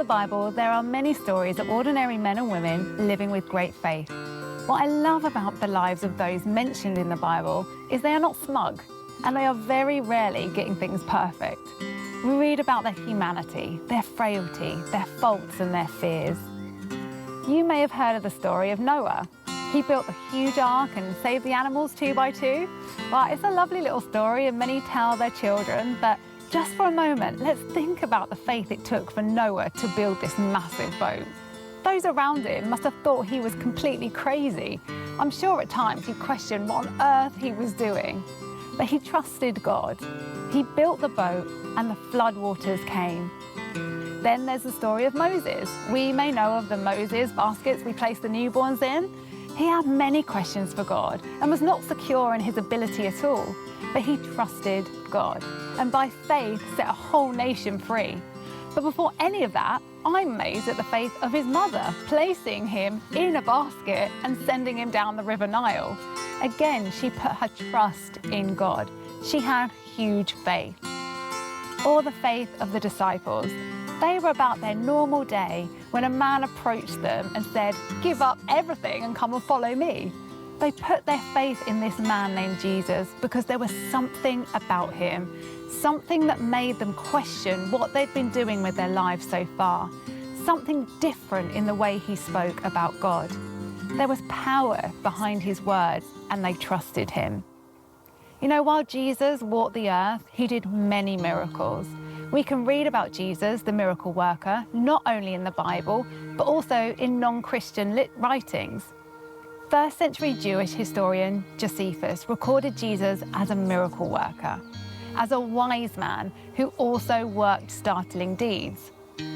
Bible, there are many stories of ordinary men and women living with great faith. What I love about the lives of those mentioned in the Bible is they are not smug, and they are very rarely getting things perfect. We read about their humanity, their frailty, their faults and their fears. You may have heard of the story of Noah. He built a huge ark and saved the animals 2 by 2. Well, it's a lovely little story and many tell their children, but just for a moment, let's think about the faith it took for Noah to build this massive boat. Those around him must have thought he was completely crazy. I'm sure at times he questioned what on earth he was doing. But he trusted God. He built the boat and the floodwaters came. Then there's the story of Moses. We may know of the Moses baskets we place the newborns in. He had many questions for God and was not secure in his ability at all. But he trusted God and by faith set a whole nation free. But before any of that, I'm amazed at the faith of his mother, placing him in a basket and sending him down the River Nile. Again, she put her trust in God. She had huge faith. Or the faith of the disciples. They were about their normal day when a man approached them and said, "Give up everything and come and follow me." They put their faith in this man named Jesus because there was something about him, something that made them question what they'd been doing with their lives so far, something different in the way he spoke about God. There was power behind his words and they trusted him. You know, while Jesus walked the earth, he did many miracles. We can read about Jesus, the miracle worker, not only in the Bible, but also in non-Christian writings. First century Jewish historian Josephus recorded Jesus as a miracle worker, as a wise man who also worked startling deeds.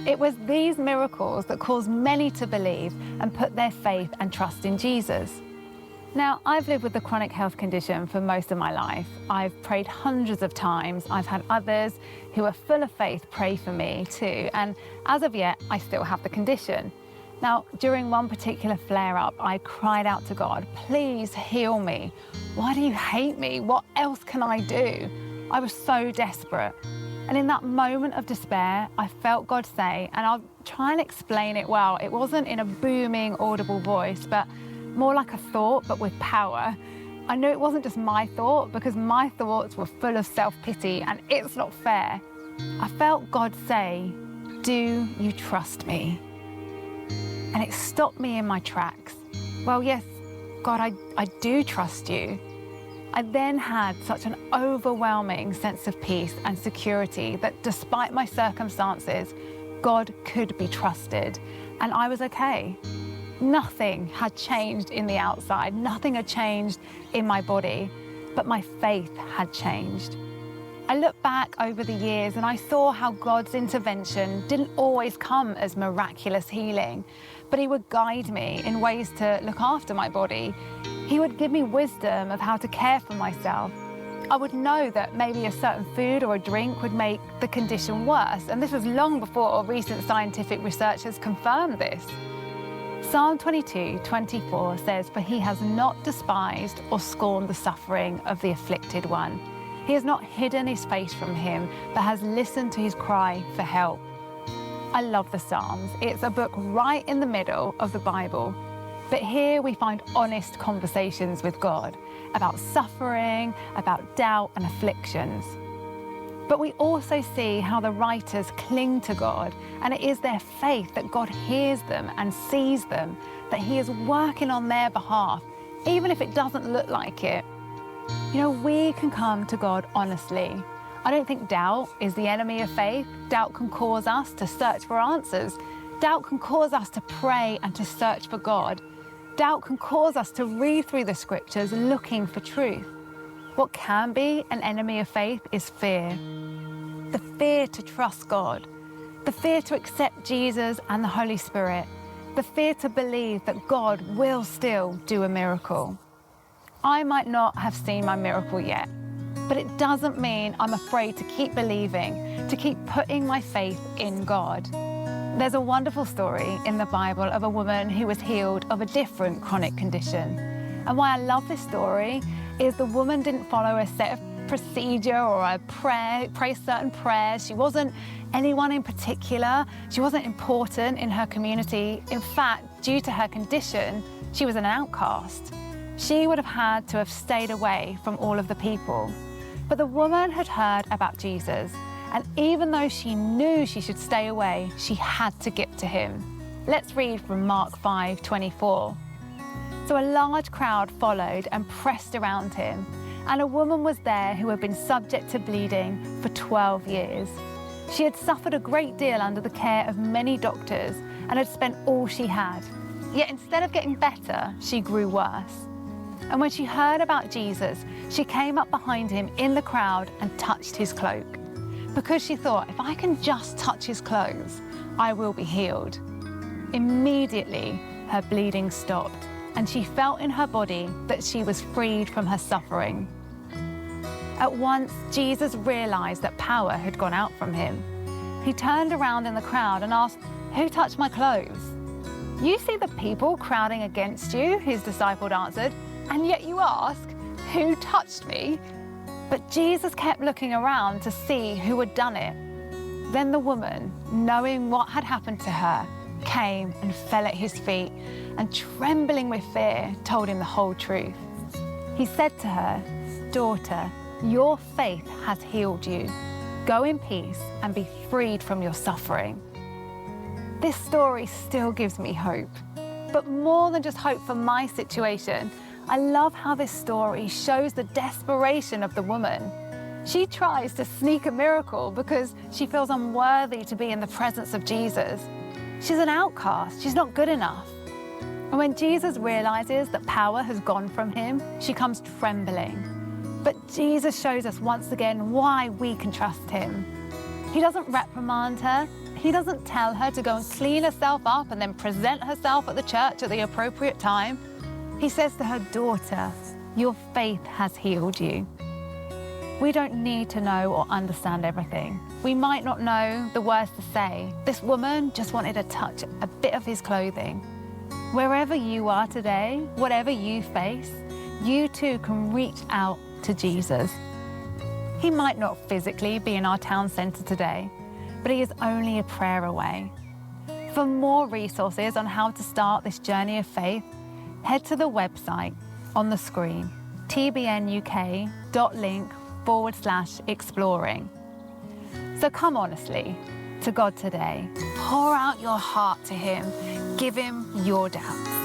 It was these miracles that caused many to believe and put their faith and trust in Jesus. Now, I've lived with a chronic health condition for most of my life. I've prayed hundreds of times. I've had others who are full of faith pray for me too. And as of yet, I still have the condition. Now, during one particular flare-up, I cried out to God, "Please heal me. Why do you hate me? What else can I do?" I was so desperate. And in that moment of despair, I felt God say, and I'll try and explain it well, it wasn't in a booming, audible voice, but more like a thought, but with power. I knew it wasn't just my thought because my thoughts were full of self-pity and it's not fair. I felt God say, "Do you trust me?" And it stopped me in my tracks. Well, yes, God, I do trust you. I then had such an overwhelming sense of peace and security that despite my circumstances, God could be trusted and I was okay. Nothing had changed in the outside, nothing had changed in my body, but my faith had changed. I look back over the years and I saw how God's intervention didn't always come as miraculous healing, but he would guide me in ways to look after my body. He would give me wisdom of how to care for myself. I would know that maybe a certain food or a drink would make the condition worse, and this was long before recent scientific research has confirmed this. Psalm 22:24 says, "For he has not despised or scorned the suffering of the afflicted one. He has not hidden his face from him, but has listened to his cry for help." I love the Psalms. It's a book right in the middle of the Bible. But here we find honest conversations with God about suffering, about doubt and afflictions. But we also see how the writers cling to God, and it is their faith that God hears them and sees them, that he is working on their behalf, even if it doesn't look like it. You know, we can come to God honestly. I don't think doubt is the enemy of faith. Doubt can cause us to search for answers. Doubt can cause us to pray and to search for God. Doubt can cause us to read through the scriptures looking for truth. What can be an enemy of faith is fear. The fear to trust God, the fear to accept Jesus and the Holy Spirit, the fear to believe that God will still do a miracle. I might not have seen my miracle yet, but it doesn't mean I'm afraid to keep believing, to keep putting my faith in God. There's a wonderful story in the Bible of a woman who was healed of a different chronic condition. And why I love this story is the woman didn't follow a set of procedure or a prayer, pray certain prayers. She wasn't anyone in particular. She wasn't important in her community. In fact, due to her condition, she was an outcast. She would have had to have stayed away from all of the people. But the woman had heard about Jesus, and even though she knew she should stay away, she had to get to him. Let's read from Mark 5:24. So a large crowd followed and pressed around him, and a woman was there who had been subject to bleeding for 12 years. She had suffered a great deal under the care of many doctors and had spent all she had. Yet instead of getting better, she grew worse. And when she heard about Jesus, she came up behind him in the crowd and touched his cloak, because she thought, if I can just touch his clothes, I will be healed. Immediately, her bleeding stopped, and she felt in her body that she was freed from her suffering. At once, Jesus realized that power had gone out from him. He turned around in the crowd and asked, "Who touched my clothes?" "You see the people crowding against you," his disciple answered, "and yet you ask, 'Who touched me?'" But Jesus kept looking around to see who had done it. Then the woman, knowing what had happened to her, came and fell at his feet, and trembling with fear, told him the whole truth. He said to her, "Daughter, your faith has healed you. Go in peace and be freed from your suffering." This story still gives me hope. But more than just hope for my situation, I love how this story shows the desperation of the woman. She tries to sneak a miracle because she feels unworthy to be in the presence of Jesus. She's an outcast. She's not good enough. And when Jesus realizes that power has gone from him, she comes trembling. But Jesus shows us once again why we can trust him. He doesn't reprimand her. He doesn't tell her to go and clean herself up and then present herself at the church at the appropriate time. He says to her, "Daughter, your faith has healed you." We don't need to know or understand everything. We might not know the words to say. This woman just wanted to touch a bit of his clothing. Wherever you are today, whatever you face, you too can reach out to Jesus. He might not physically be in our town centre today, but he is only a prayer away. For more resources on how to start this journey of faith, head to the website on the screen, tbnuk.link/exploring. So come honestly to God today. Pour out your heart to him. Give him your doubts.